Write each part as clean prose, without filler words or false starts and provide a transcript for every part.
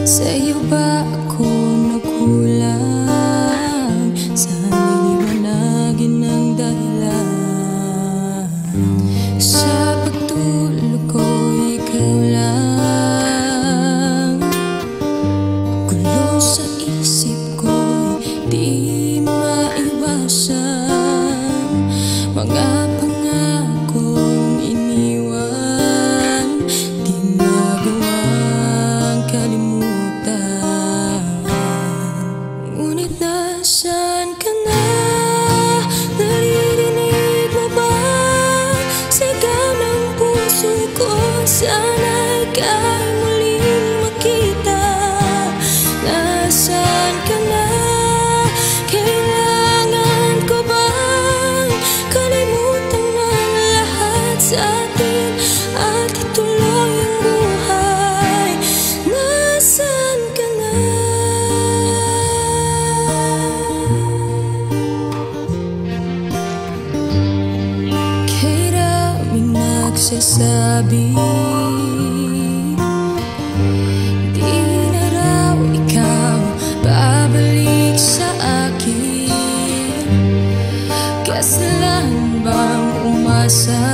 Sa'yo ba ako nagkulang? Sana'y liwanagin ang dahilan. Sa pagtulog ko, ikaw lang. Gulo sa isip ko, di maiwasan. Mga pangakong iniwan, di magawang kalimutan. Ngunit nasaan ka na? Naririnig mo ba? Sigaw ng puso ko, sana'y ika'y muling makita. Nasaan ka na? Kailangan ko bang kalimutan ng lahat sa atin at ituloy ang buhay? Nasaan ka na? Kay daming nagsasabi, di na raw ikaw babalik sa akin. Kasalanan bang umasa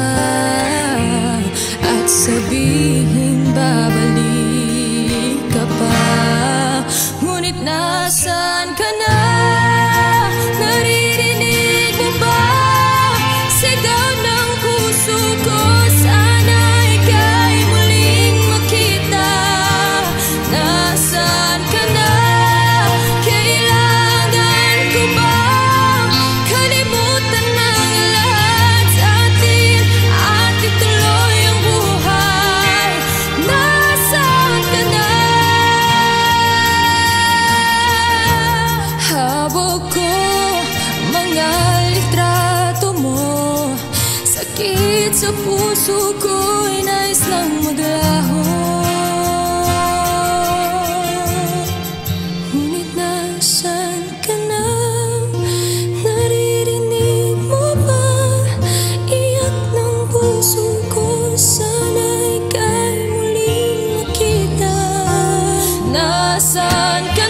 at sabihin babalik ka pa? Ngunit nasaan ka na? Naririnig mo ba? Sigaw ng puso ko, sana'y ika'y muling makita. Nasaan ka na? Kailangan ko bang kalimutan ng lahat sa atin at ituloy ang buhay? Nasaan ka na? Habog ko mga litrato mo, sakit sa puso ko'y nais lang maglaho. Ngunit nasaan ka na? Naririnig mo ba? Iyak ng puso ko, sana'y ika'y muling makita. Nasaan ka